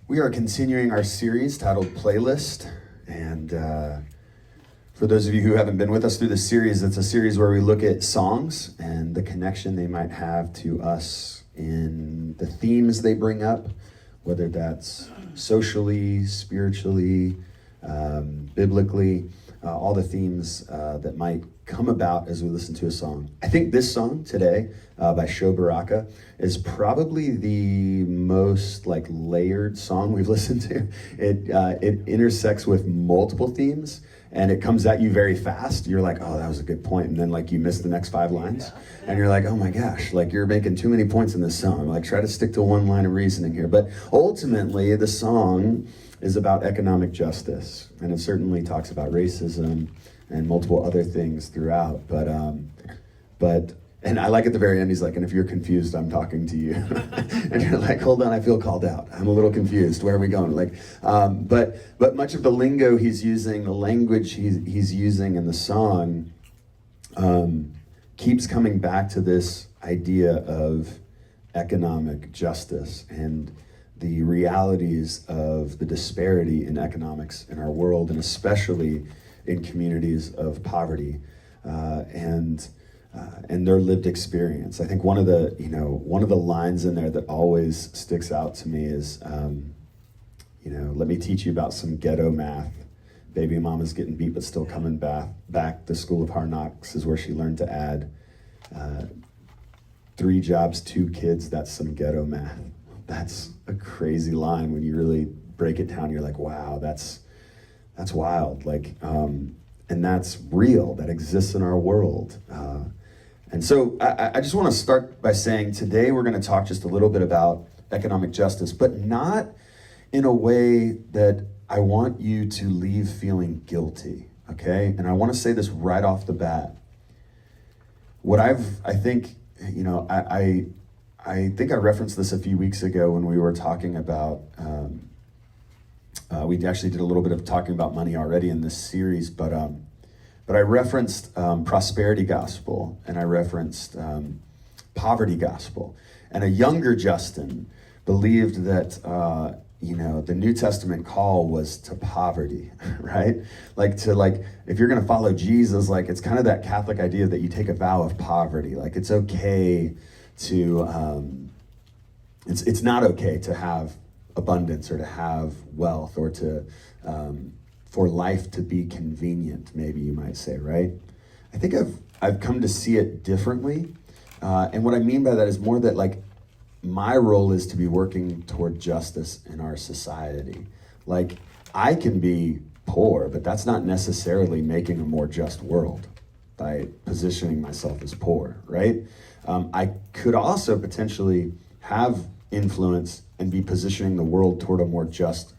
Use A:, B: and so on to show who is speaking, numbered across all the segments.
A: We are continuing our series titled Playlist, and for those of you who haven't been with us through this series, it's a series where we look at songs and the connection they might have to us in the themes they bring up, whether that's socially, spiritually, biblically, all the themes that might come about as we listen to a song. I think this song today by Sho Baraka is probably the most layered song we've listened to. It intersects with multiple themes and it comes at you very fast. You're like, oh, that was a good point. And then you miss the next 5 lines and you're like, oh my gosh, you're making too many points in this song. Try to stick to one line of reasoning here. But ultimately the song is about economic justice, and it certainly talks about racism and multiple other things throughout. And I like at the very end, he's like, and if you're confused, I'm talking to you. And you're like, hold on, I feel called out. I'm a little confused. Where are we going? But much of the lingo he's using, the language he's using in the song, keeps coming back to this idea of economic justice and the realities of the disparity in economics in our world, and especially in communities of poverty and their lived experience. I think one of the lines in there that always sticks out to me is, let me teach you about some ghetto math. Baby mama's getting beat but still coming back. The school of hard knocks is where she learned to add 3 jobs, 2 kids. That's some ghetto math. That's a crazy line when you really break it down. You're like, wow, that's wild. And that's real. That exists in our world. And so I just want to start by saying today we're going to talk just a little bit about economic justice, but not in a way that I want you to leave feeling guilty, okay? And I want to say this right off the bat. I think I referenced this a few weeks ago when we were talking about, we actually did a little bit of talking about money already in this series, but I referenced prosperity gospel, and I referenced poverty gospel. And a younger Justin believed that, the New Testament call was to poverty, right? If you're gonna follow Jesus, it's kind of that Catholic idea that you take a vow of poverty. It's okay to, it's not okay to have abundance or to have wealth or to, for life to be convenient, maybe you might say, right? I think I've come to see it differently. And what I mean by that is more that my role is to be working toward justice in our society. I can be poor, but that's not necessarily making a more just world by positioning myself as poor, right? I could also potentially have influence and be positioning the world toward a more just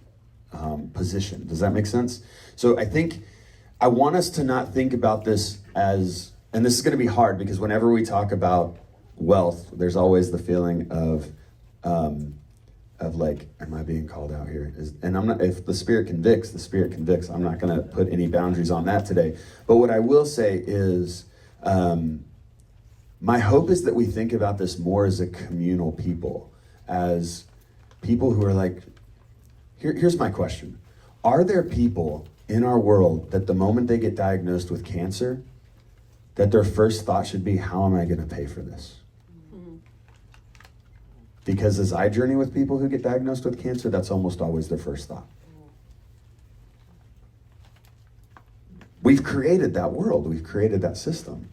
A: position. Does that make sense? So I think I want us to not think about this as, and this is going to be hard because whenever we talk about wealth, there's always the feeling of am I being called out here? And I'm not, if the Spirit convicts, the Spirit convicts. I'm not going to put any boundaries on that today. But what I will say is, my hope is that we think about this more as a communal people, as people who are here's my question. Are there people in our world that the moment they get diagnosed with cancer, that their first thought should be, how am I going to pay for this? Mm-hmm. Because as I journey with people who get diagnosed with cancer, that's almost always their first thought. We've created that world. We've created that system.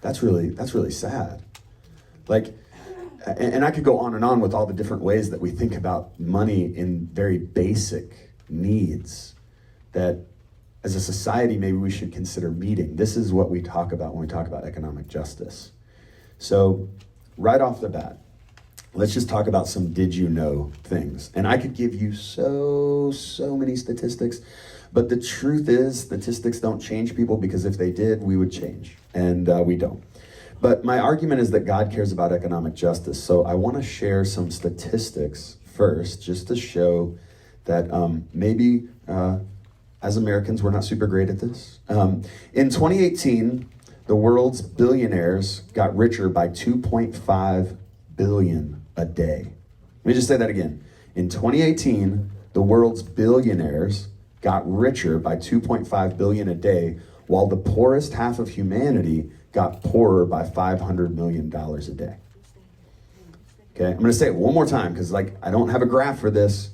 A: That's really sad. And I could go on and on with all the different ways that we think about money in very basic needs that as a society maybe we should consider meeting. This is what we talk about when we talk about economic justice. So right off the bat, let's just talk about some did you know things. And I could give you so many statistics, but the truth is statistics don't change people, because if they did, we would change, and we don't. But my argument is that God cares about economic justice. So I want to share some statistics first, just to show that maybe as Americans, we're not super great at this. In 2018, the world's billionaires got richer by 2.5 billion a day. Let me just say that again. In 2018, The world's billionaires got richer by 2.5 billion a day, while the poorest half of humanity got poorer by $500 million a day. Okay, I'm gonna say it one more time because I don't have a graph for this.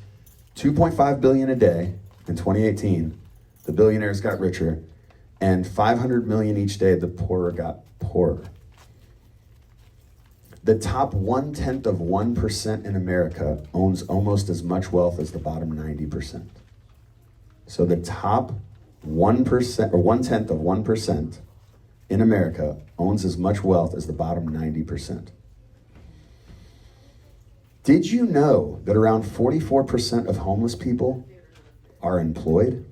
A: 2.5 billion a day in 2018, the billionaires got richer, and 500 million each day, the poorer got poorer. The top 0.1% in America owns almost as much wealth as the bottom 90%. So the top 1% or 0.1% in America owns as much wealth as the bottom 90%. Did you know that around 44% of homeless people are employed?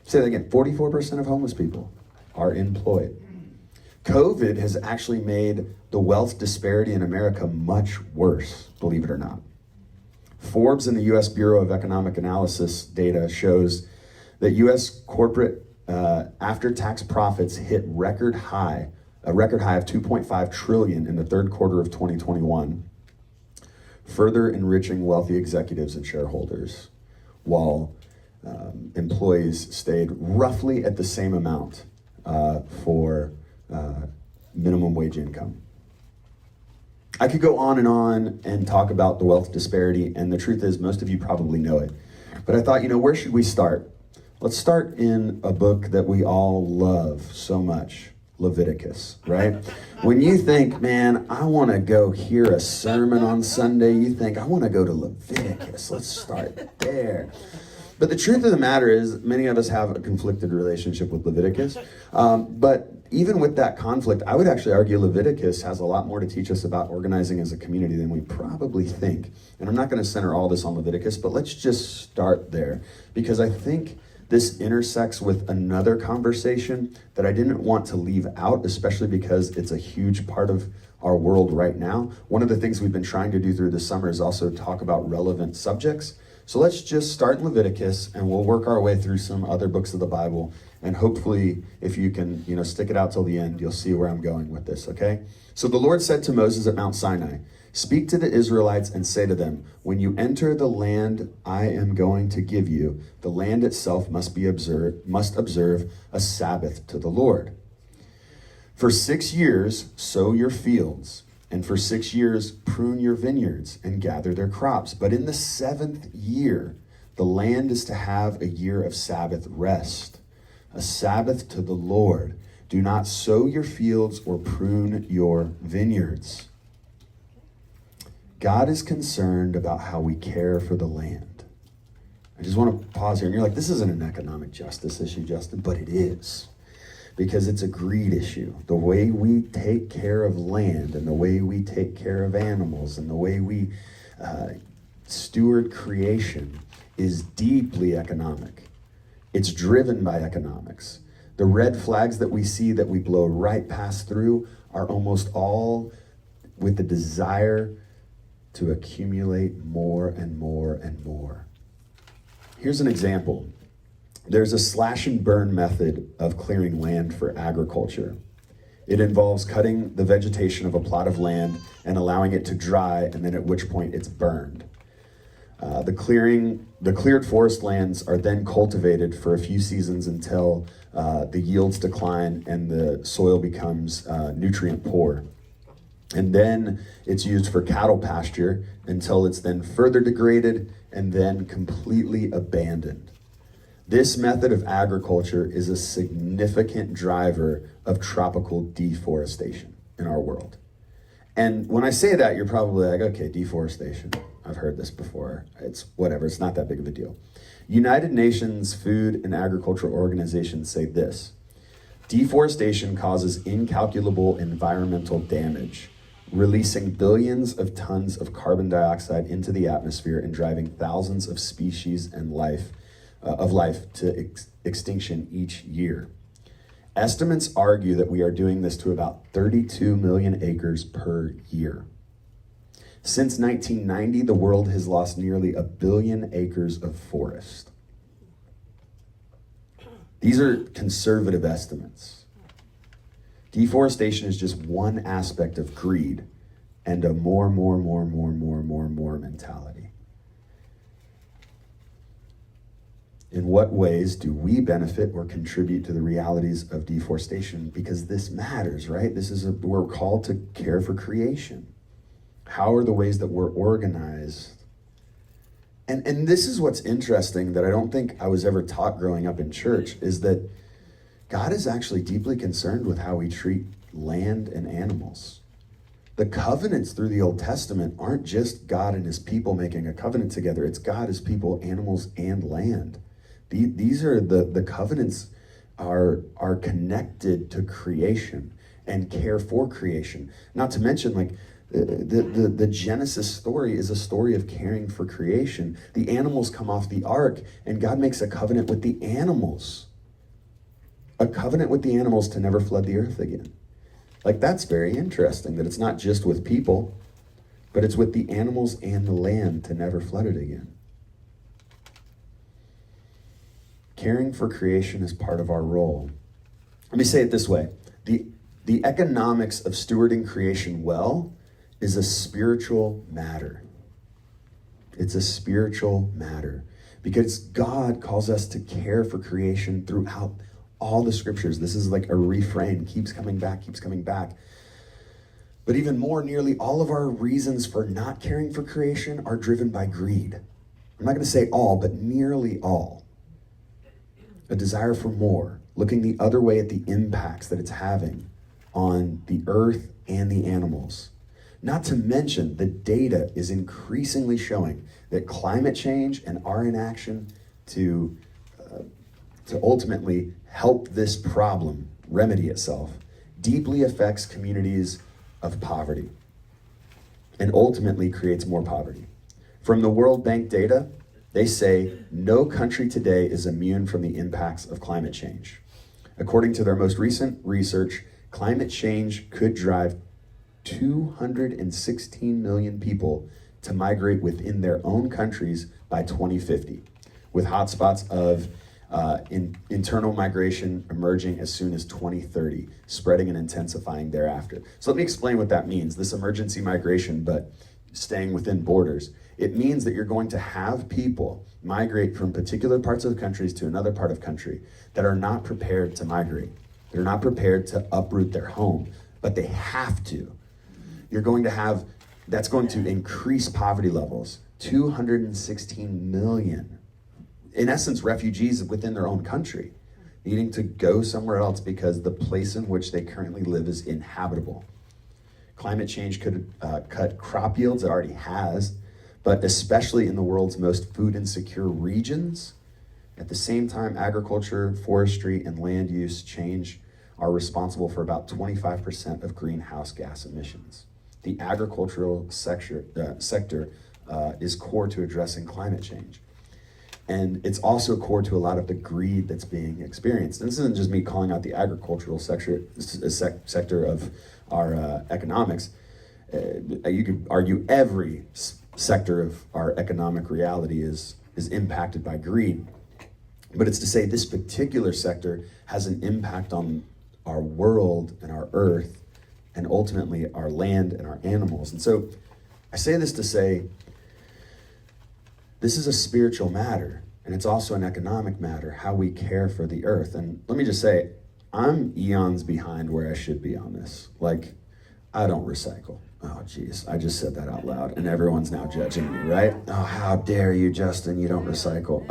A: Say that again, 44% of homeless people are employed. COVID has actually made the wealth disparity in America much worse, believe it or not. Forbes and the U.S. Bureau of Economic Analysis data shows that U.S. corporate after-tax profits hit a record high of 2.5 trillion in the third quarter of 2021, further enriching wealthy executives and shareholders, while employees stayed roughly at the same amount for minimum wage income. I could go on and talk about the wealth disparity, and the truth is most of you probably know it. But I thought, where should we start? Let's start in a book that we all love so much, Leviticus, right? When you think, man, I want to go hear a sermon on Sunday, you think, I want to go to Leviticus. Let's start there. But the truth of the matter is, many of us have a conflicted relationship with Leviticus. But even with that conflict, I would actually argue Leviticus has a lot more to teach us about organizing as a community than we probably think. And I'm not going to center all this on Leviticus, but let's just start there, because I think this intersects with another conversation that I didn't want to leave out, especially because it's a huge part of our world right now. One of the things we've been trying to do through the summer is also talk about relevant subjects. So let's just start in Leviticus, and we'll work our way through some other books of the Bible. And hopefully, if you can, stick it out till the end, you'll see where I'm going with this, okay? So the Lord said to Moses at Mount Sinai, "Speak to the Israelites and say to them, when you enter the land I am going to give you, the land itself must observe a Sabbath to the Lord. For 6 years, sow your fields, and for 6 years, prune your vineyards and gather their crops. But in the 7th year, the land is to have a year of Sabbath rest, a Sabbath to the Lord. Do not sow your fields or prune your vineyards." God is concerned about how we care for the land. I just want to pause here, and you're like, this isn't an economic justice issue, Justin, but it is. Because it's a greed issue. The way we take care of land and the way we take care of animals and the way we steward creation is deeply economic. It's driven by economics. The red flags that we see that we blow right past through are almost all with the desire to accumulate more and more and more. Here's an example. There's a slash and burn method of clearing land for agriculture. It involves cutting the vegetation of a plot of land and allowing it to dry, and then at which point it's burned. The cleared forest lands are then cultivated for a few seasons until the yields decline and the soil becomes nutrient poor. And then it's used for cattle pasture until it's then further degraded and then completely abandoned. This method of agriculture is a significant driver of tropical deforestation in our world. And when I say that, you're probably like, okay, deforestation. I've heard this before. It's whatever, it's not that big of a deal. United Nations Food and Agriculture Organization say this: deforestation causes incalculable environmental damage, releasing billions of tons of carbon dioxide into the atmosphere and driving thousands of species and life to extinction each year. Estimates argue that we are doing this to about 32 million acres per year. Since 1990, the world has lost nearly 1 billion acres of forest. These are conservative estimates. Deforestation is just one aspect of greed and a more mentality. In what ways do we benefit or contribute to the realities of deforestation? Because this matters, right? We're called to care for creation. How are the ways that we're organized? And this is what's interesting that I don't think I was ever taught growing up in church, is that God is actually deeply concerned with how we treat land and animals. The covenants through the Old Testament aren't just God and his people making a covenant together. It's God, his people, animals, and land. These are the covenants are connected to creation and care for creation. Not to mention, like, the Genesis story is a story of caring for creation. The animals come off the ark, and God makes a covenant with the animals. A covenant with the animals to never flood the earth again. Like, that's very interesting, that it's not just with people, but it's with the animals and the land to never flood it again. Caring for creation is part of our role. Let me say it this way. The economics of stewarding creation well is a spiritual matter. It's a spiritual matter because God calls us to care for creation throughout all the scriptures. This is like a refrain, keeps coming back. But even more, nearly all of our reasons for not caring for creation are driven by greed. I'm not going to say all, but nearly all. A desire for more, looking the other way at the impacts that it's having on the earth and the animals. Not to mention, the data is increasingly showing that climate change and our inaction to ultimately help this problem remedy itself deeply affects communities of poverty and ultimately creates more poverty. From the World Bank data, they say no country today is immune from the impacts of climate change. According to their most recent research, climate change could drive 216 million people to migrate within their own countries by 2050, with hotspots of internal migration emerging as soon as 2030, spreading and intensifying thereafter. So let me explain what that means, this emergency migration, but staying within borders. It means that you're going to have people migrate from particular parts of the countries to another part of country that are not prepared to migrate. They're not prepared to uproot their home, but they have to. That's going to increase poverty levels. 216 million, in essence, refugees within their own country, needing to go somewhere else because the place in which they currently live is inhabitable. Climate change could cut crop yields, it already has, but especially in the world's most food insecure regions. At the same time, agriculture, forestry, and land use change are responsible for about 25% of greenhouse gas emissions. The agricultural sector is core to addressing climate change. And it's also core to a lot of the greed that's being experienced. And this isn't just me calling out the agricultural sector of our economics. You could argue every sector of our economic reality is impacted by greed. But it's to say this particular sector has an impact on our world and our earth and ultimately our land and our animals. And so I say this to say, this is a spiritual matter, and it's also an economic matter, how we care for the earth. And let me just say, I'm eons behind where I should be on this. Like, I don't recycle. Oh, geez, I just said that out loud, and everyone's now judging me, right? Oh, how dare you, Justin? You don't recycle.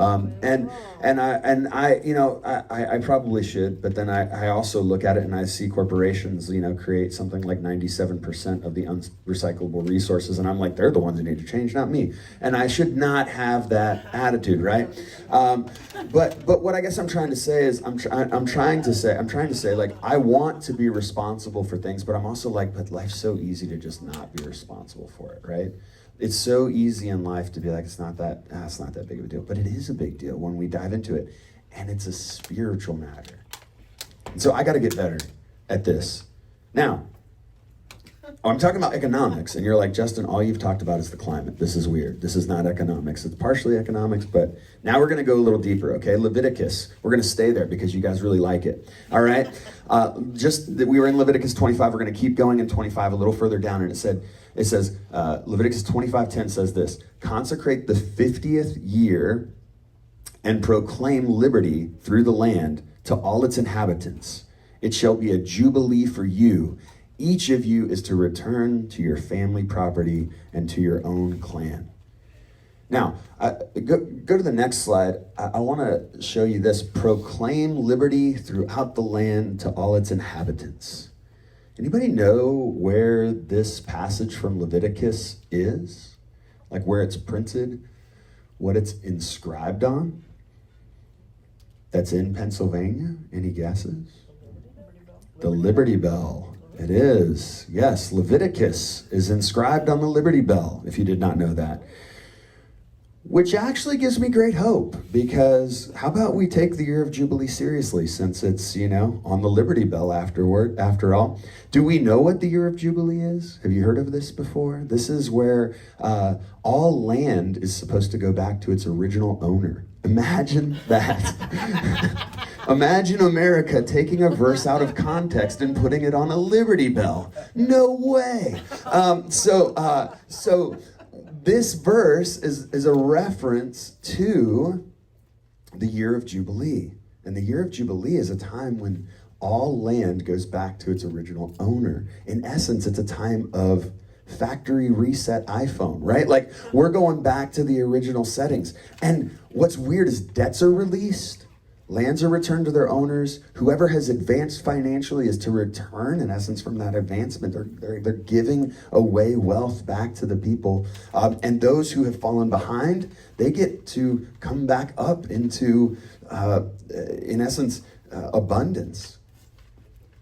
A: I probably should, but then I also look at it and I see corporations, create something like 97% of the unrecyclable resources, and I'm like, they're the ones who need to change, not me. And I should not have that attitude, right? But what I guess I'm trying to say is, I'm trying to say, like, I want to be responsible for things, but I'm also like, but life's so easy to just not be responsible for it, right? It's so easy in life to be like, it's not that big of a deal, but it is a big deal when we dive into it, and it's a spiritual matter. And so I got to get better at this. Now, I'm talking about economics, and you're like, Justin, all you've talked about is the climate. This is weird. This is not economics. It's partially economics, but now we're going to go a little deeper, okay? Leviticus. We're going to stay there because you guys really like it, all right? We were in Leviticus 25. We're going to keep going in 25 a little further down, and it says, Leviticus 25:10 says this, consecrate the 50th year and proclaim liberty through the land to all its inhabitants. It shall be a jubilee for you. Each of you is to return to your family property and to your own clan. Now, go to the next slide. I want to show you this. Proclaim liberty throughout the land to all its inhabitants. Anybody know where this passage from Leviticus is? Like where it's printed, what it's inscribed on? That's in Pennsylvania. Any guesses? The Liberty Bell. It is. Yes, Leviticus is inscribed on the Liberty Bell, if you did not know that. Which actually gives me great hope, because how about we take the year of Jubilee seriously, since it's, on the Liberty Bell after all. Do we know what the year of Jubilee is? Have you heard of this before? This is where all land is supposed to go back to its original owner. Imagine that. Imagine America taking a verse out of context and putting it on a Liberty Bell. No way. So this verse is a reference to the year of Jubilee. And the year of Jubilee is a time when all land goes back to its original owner. In essence, it's a time of factory reset iPhone, right? Like we're going back to the original settings. And what's weird is debts are released. Lands are returned to their owners. Whoever has advanced financially is to return, in essence, from that advancement. They're giving away wealth back to the people. And those who have fallen behind, they get to come back up into, in essence, abundance.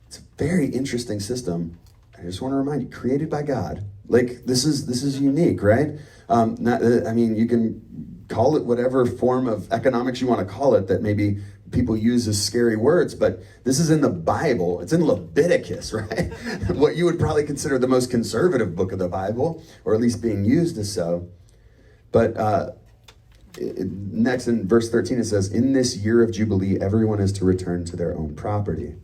A: It's a very interesting system. I just want to remind you, created by God. Like, this is unique, right? You can call it whatever form of economics you want to call it that maybe people use as scary words, but this is in the Bible. It's in Leviticus, right? What you would probably consider the most conservative book of the Bible, or at least being used as so. But next in verse 13, it says, in this year of Jubilee, everyone is to return to their own property.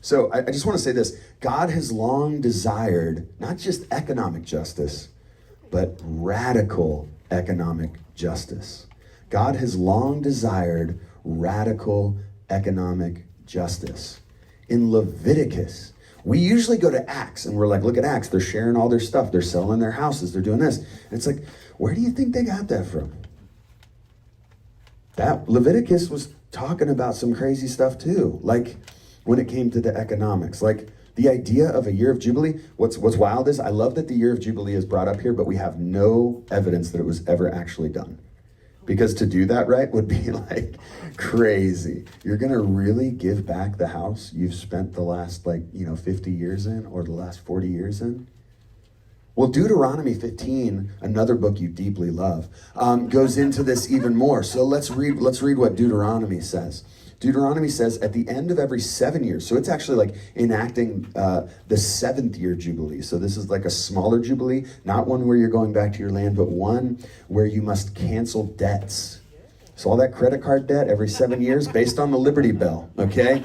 A: So I just want to say this. God has long desired not just economic justice, but radical economic justice. God has long desired radical economic justice. In Leviticus, we usually go to Acts and we're like, look at Acts. They're sharing all their stuff. They're selling their houses. They're doing this. And it's like, where do you think they got that from? That Leviticus was talking about some crazy stuff too. Like when it came to the economics, like the idea of a year of Jubilee. What's wild is I love that the year of Jubilee is brought up here, but we have no evidence that it was ever actually done. Because to do that right would be like crazy. You're going to really give back the house you've spent the last 50 years in, or the last 40 years in? Well, Deuteronomy 15, another book you deeply love, goes into this even more. So let's read what Deuteronomy says. Deuteronomy says at the end of every 7 years, so it's actually like enacting the seventh year Jubilee. So this is like a smaller Jubilee, not one where you're going back to your land, but one where you must cancel debts. So all that credit card debt every 7 years based on the Liberty Bell, okay?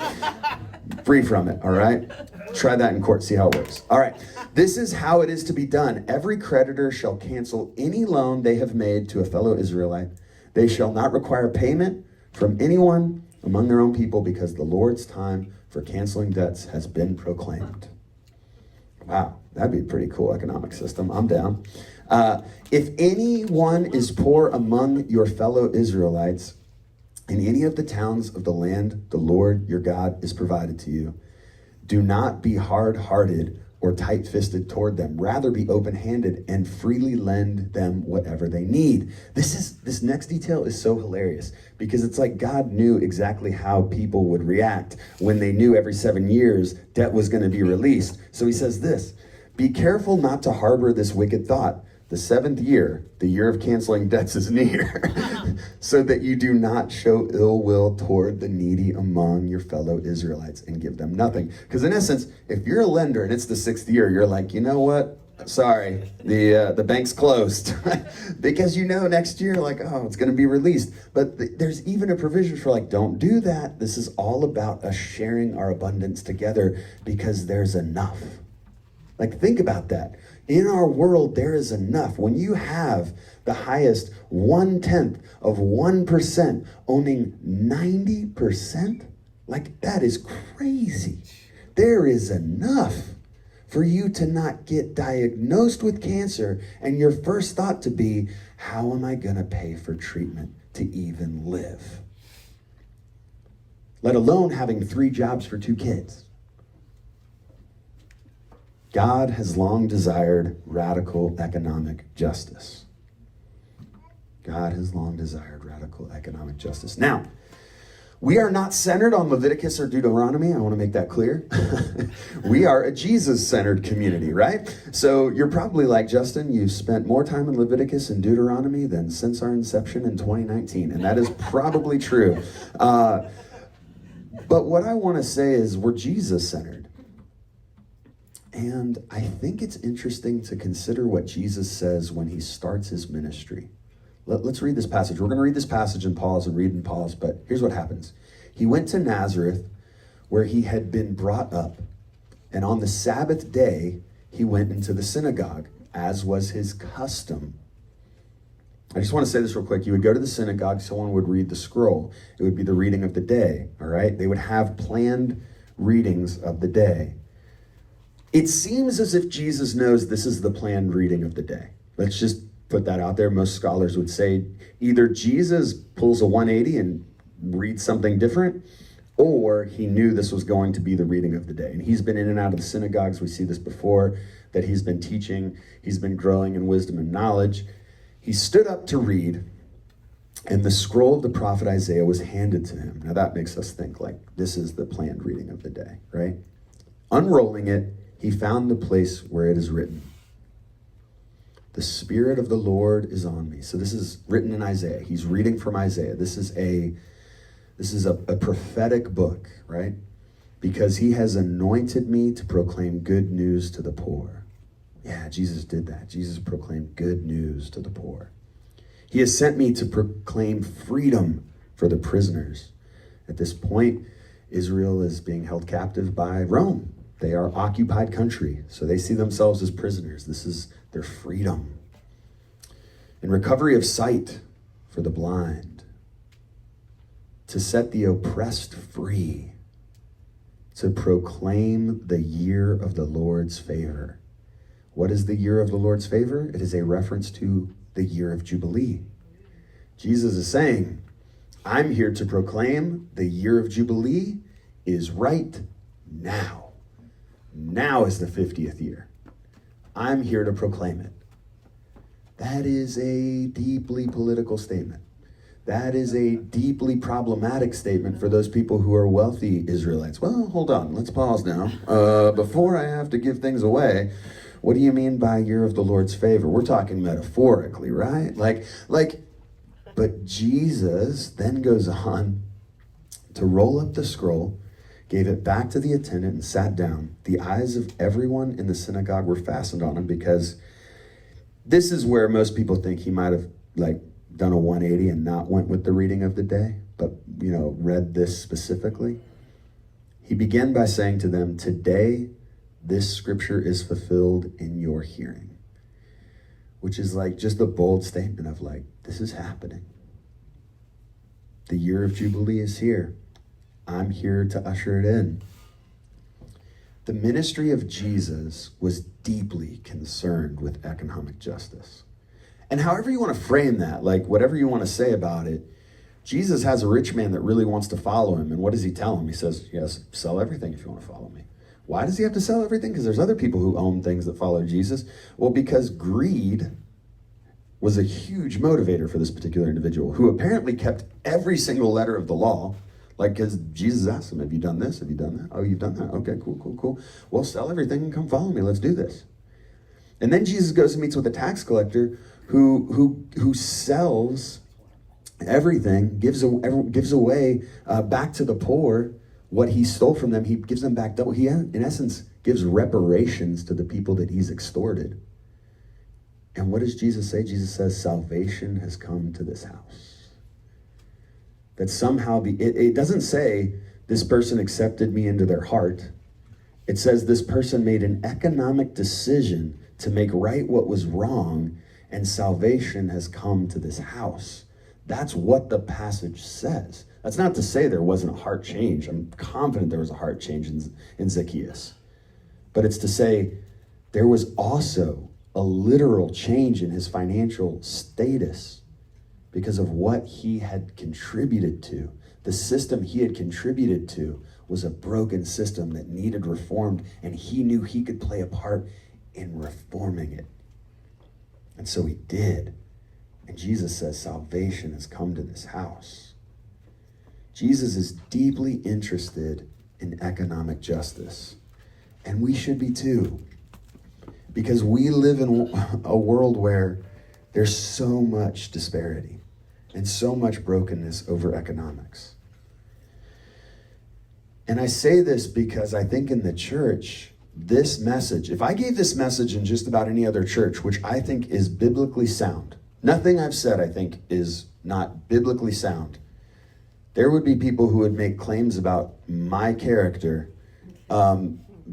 A: Free from it, all right? Try that in court, see how it works. All right, this is how it is to be done. Every creditor shall cancel any loan they have made to a fellow Israelite. They shall not require payment from anyone among their own people, because the Lord's time for canceling debts has been proclaimed. Wow, that'd be a pretty cool economic system. I'm down. If anyone is poor among your fellow Israelites in any of the towns of the land the Lord your God is provided to you, do not be hard-hearted or tight-fisted toward them. Rather be open-handed and freely lend them whatever they need. This next detail is so hilarious, because it's like God knew exactly how people would react when they knew every 7 years debt was going to be released. So he says this, be careful not to harbor this wicked thought. The seventh year, the year of canceling debts, is near, so that you do not show ill will toward the needy among your fellow Israelites and give them nothing. Because in essence, if you're a lender and it's the 6th year, you're like, you know what? Sorry, the bank's closed. Because next year, it's going to be released. But there's even a provision for don't do that. This is all about us sharing our abundance together, because there's enough. Think about that. In our world, there is enough. When you have the highest 0.1% owning 90%, like that is crazy. There is enough for you to not get diagnosed with cancer and your first thought to be, how am I going to pay for treatment to even live? Let alone having 3 jobs for 2 kids. God has long desired radical economic justice. God has long desired radical economic justice. Now, we are not centered on Leviticus or Deuteronomy. I want to make that clear. We are a Jesus-centered community, right? So you're probably like, Justin, you've spent more time in Leviticus and Deuteronomy than since our inception in 2019. And that is probably true. But what I want to say is we're Jesus-centered. And I think it's interesting to consider what Jesus says when he starts his ministry. Let's read this passage. We're going to read this passage and pause and read and pause, but here's what happens. He went to Nazareth where he had been brought up, and on the Sabbath day, he went into the synagogue, as was his custom. I just want to say this real quick. You would go to the synagogue, someone would read the scroll. It would be the reading of the day, all right? They would have planned readings of the day. It seems as if Jesus knows this is the planned reading of the day. Let's just put that out there. Most scholars would say either Jesus pulls a 180 and reads something different, or he knew this was going to be the reading of the day. And he's been in and out of the synagogues. We see this before, that he's been teaching. He's been growing in wisdom and knowledge. He stood up to read, and the scroll of the prophet Isaiah was handed to him. Now that makes us think like this is the planned reading of the day, right? Unrolling it, he found the place where it is written, "The Spirit of the Lord is on me." So this is written in Isaiah. He's reading from Isaiah. This is a prophetic book, right? Because he has anointed me to proclaim good news to the poor. Yeah, Jesus did that. Jesus proclaimed good news to the poor. He has sent me to proclaim freedom for the prisoners. At this point, Israel is being held captive by Rome. They are occupied country, so they see themselves as prisoners. This is their freedom. And recovery of sight for the blind. To set the oppressed free. To proclaim the year of the Lord's favor. What is the year of the Lord's favor? It is a reference to the year of Jubilee. Jesus is saying, I'm here to proclaim the year of Jubilee is right now. Now is the 50th year. I'm here to proclaim it. That is a deeply political statement. That is a deeply problematic statement for those people who are wealthy Israelites. Well, hold on, let's pause now. Before I have to give things away, what do you mean by year of the Lord's favor? We're talking metaphorically, right? But Jesus then goes on to roll up the scroll, gave it back to the attendant, and sat down. The eyes of everyone in the synagogue were fastened on him, because this is where most people think he might have done a 180 and not went with the reading of the day, but read this specifically. He began by saying to them, "Today this scripture is fulfilled in your hearing," which is just a bold statement of this is happening. The year of Jubilee is here. I'm here to usher it in. The ministry of Jesus was deeply concerned with economic justice. And however you want to frame that, whatever you want to say about it, Jesus has a rich man that really wants to follow him. And what does he tell him? He says, yes, sell everything if you want to follow me. Why does he have to sell everything? Because there's other people who own things that follow Jesus. Well, because greed was a huge motivator for this particular individual, who apparently kept every single letter of the law. Because Jesus asked him, have you done this? Have you done that? Oh, you've done that? Okay, cool. Well, sell everything and come follow me. Let's do this. And then Jesus goes and meets with a tax collector who sells everything, gives away back to the poor what he stole from them. He gives them back double. He, in essence, gives reparations to the people that he's extorted. And what does Jesus say? Jesus says, salvation has come to this house. That somehow, it doesn't say this person accepted me into their heart. It says this person made an economic decision to make right what was wrong, and salvation has come to this house. That's what the passage says. That's not to say there wasn't a heart change. I'm confident there was a heart change in Zacchaeus. But it's to say there was also a literal change in his financial status because of what he had contributed to. The system he had contributed to was a broken system that needed reformed, and he knew he could play a part in reforming it. And so he did. And Jesus says salvation has come to this house. Jesus is deeply interested in economic justice. And we should be too. Because we live in a world where there's so much disparity and so much brokenness over economics. And I say this because I think in the church, this message, if I gave this message in just about any other church, which I think is biblically sound, nothing I've said I think is not biblically sound, there would be people who would make claims about my character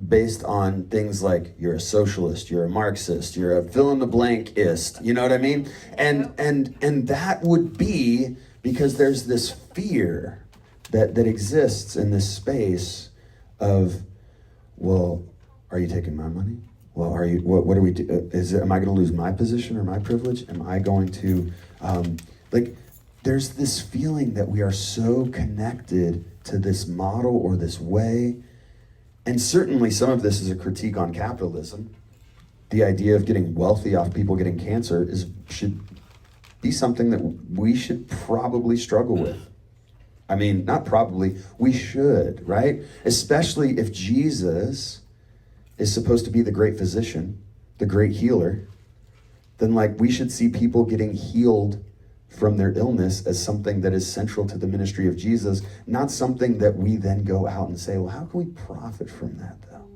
A: based on things like you're a socialist, you're a Marxist, you're a fill-in-the-blankist, you know what I mean? And that would be because there's this fear that exists in this space of, well, are you taking my money? Well, are you? What do we do? Am I going to lose my position or my privilege? Am I going to, there's this feeling that we are so connected to this model or this way. And certainly some of this is a critique on capitalism. The idea of getting wealthy off people getting cancer should be something that we should probably struggle with. I mean, not probably, we should, right? Especially if Jesus is supposed to be the great physician, the great healer, then we should see people getting healed from their illness as something that is central to the ministry of Jesus, not something that we then go out and say, well, how can we profit from that though?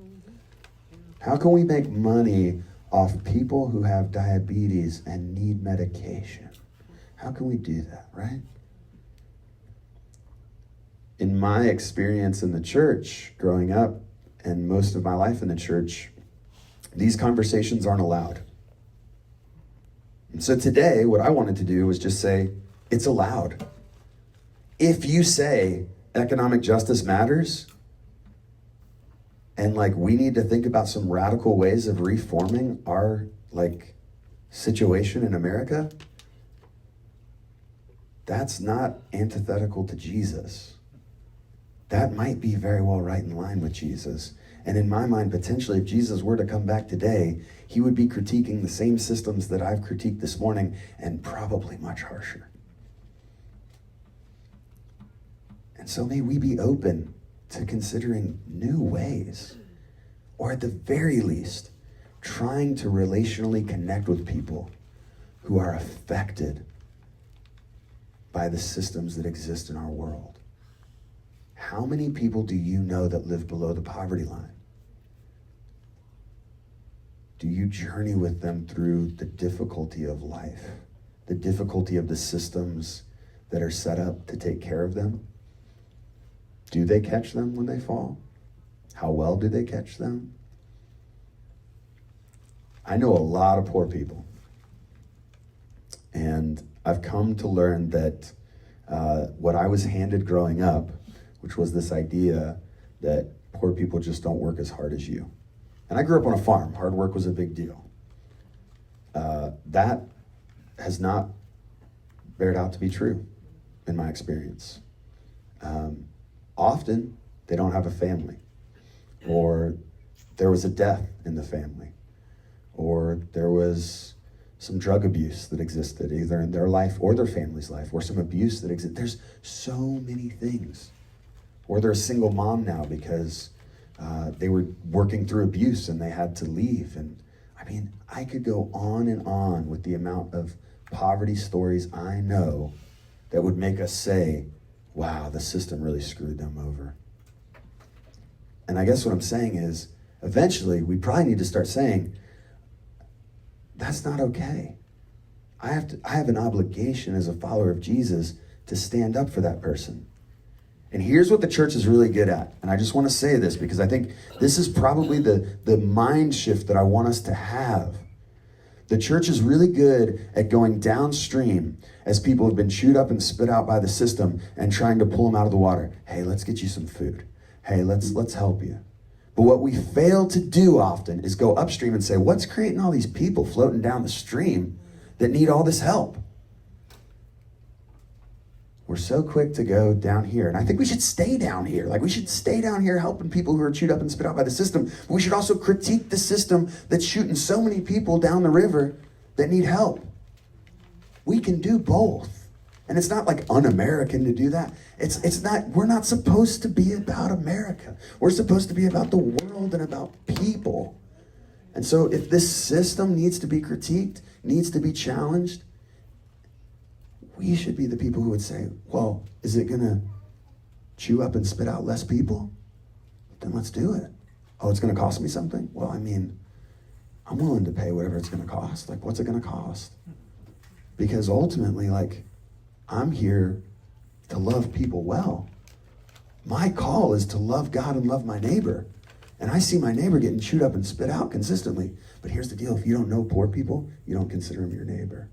A: How can we make money off people who have diabetes and need medication? How can we do that, right? In my experience in the church growing up, and most of my life in the church, these conversations aren't allowed. And so today, what I wanted to do was just say, it's allowed. If you say economic justice matters, and we need to think about some radical ways of reforming our situation in America, that's not antithetical to Jesus. That might be very well right in line with Jesus. And in my mind, potentially, if Jesus were to come back today, he would be critiquing the same systems that I've critiqued this morning, and probably much harsher. And so may we be open to considering new ways, or at the very least, trying to relationally connect with people who are affected by the systems that exist in our world. How many people do you know that live below the poverty line? Do you journey with them through the difficulty of life, the difficulty of the systems that are set up to take care of them? Do they catch them when they fall? How well do they catch them? I know a lot of poor people, and I've come to learn that what I was handed growing up, which was this idea that poor people just don't work as hard as you. And I grew up on a farm. Hard work was a big deal. That has not bared out to be true in my experience. Often, they don't have a family, or there was a death in the family, or there was some drug abuse that existed either in their life or their family's life, or some abuse that existed. There's so many things. Or they're a single mom now because they were working through abuse and they had to leave. And I mean, I could go on and on with the amount of poverty stories I know that would make us say, wow, the system really screwed them over. And I guess what I'm saying is, eventually, we probably need to start saying, that's not okay. I have an obligation as a follower of Jesus to stand up for that person. And here's what the church is really good at. And I just want to say this because I think this is probably the mind shift that I want us to have. The church is really good at going downstream as people have been chewed up and spit out by the system and trying to pull them out of the water. Hey, let's get you some food. Hey, let's help you. But what we fail to do often is go upstream and say, what's creating all these people floating down the stream that need all this help? We're so quick to go down here. And I think we should stay down here. Like, we should stay down here helping people who are chewed up and spit out by the system. But we should also critique the system that's shooting so many people down the river that need help. We can do both. And it's not like un-American to do that. It's not, we're not supposed to be about America. We're supposed to be about the world and about people. And so if this system needs to be critiqued, needs to be challenged, we should be the people who would say, well, is it going to chew up and spit out less people? Then let's do it. Oh, it's going to cost me something? Well, I mean, I'm willing to pay whatever it's going to cost. Like, what's it going to cost? Because ultimately, like, I'm here to love people well. My call is to love God and love my neighbor. And I see my neighbor getting chewed up and spit out consistently. But here's the deal. If you don't know poor people, you don't consider them your neighbor.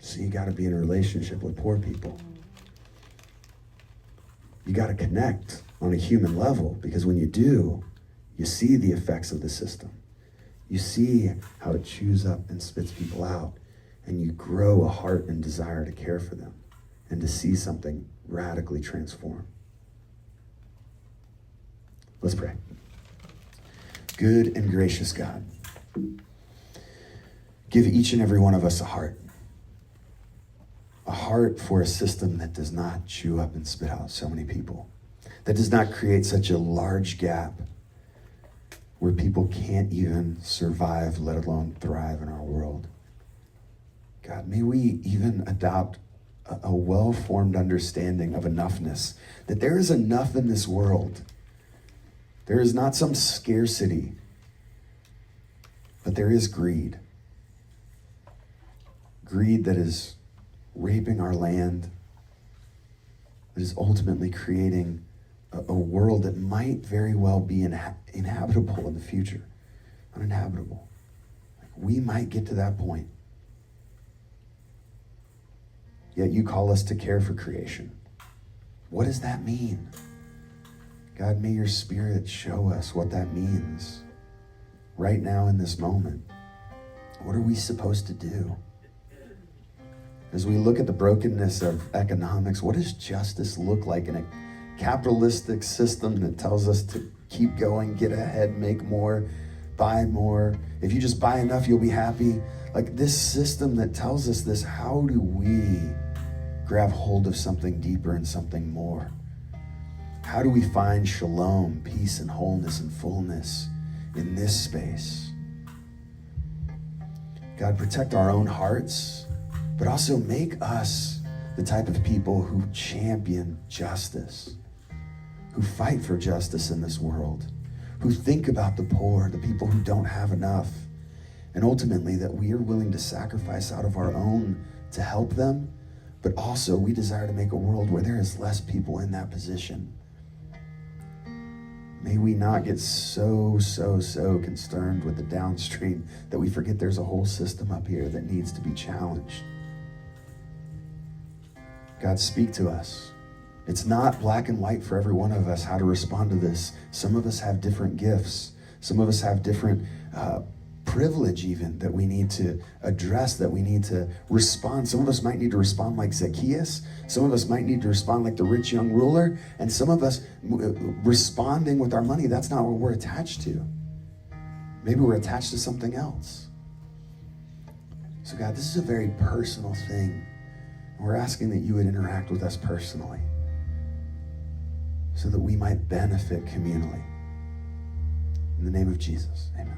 A: So you got to be in a relationship with poor people. You got to connect on a human level, because when you do, you see the effects of the system. You see how it chews up and spits people out, and you grow a heart and desire to care for them and to see something radically transform. Let's pray. Good and gracious God, give each and every one of us a heart for a system that does not chew up and spit out so many people, that does not create such a large gap where people can't even survive, let alone thrive in our world. God, may we even adopt a well-formed understanding of enoughness, that there is enough in this world. There is not some scarcity, but there is greed. Greed that is raping our land, that is ultimately creating a world that might very well be inhabitable in the future. Uninhabitable. Like, we might get to that point. Yet you call us to care for creation. What does that mean? God, may your Spirit show us what that means right now in this moment. What are we supposed to do? As we look at the brokenness of economics, what does justice look like in a capitalistic system that tells us to keep going, get ahead, make more, buy more? If you just buy enough, you'll be happy. Like, this system that tells us this, how do we grab hold of something deeper and something more? How do we find shalom, peace and wholeness and fullness in this space? God, protect our own hearts, but also make us the type of people who champion justice, who fight for justice in this world, who think about the poor, the people who don't have enough, and ultimately that we are willing to sacrifice out of our own to help them, but also we desire to make a world where there is less people in that position. May we not get so concerned with the downstream that we forget there's a whole system up here that needs to be challenged. God, speak to us. It's not black and white for every one of us how to respond to this. Some of us have different gifts. Some of us have different privilege even that we need to address, that we need to respond. Some of us might need to respond like Zacchaeus. Some of us might need to respond like the rich young ruler. And some of us responding with our money, that's not what we're attached to. Maybe we're attached to something else. So God, this is a very personal thing. We're asking that you would interact with us personally so that we might benefit communally. In the name of Jesus, amen.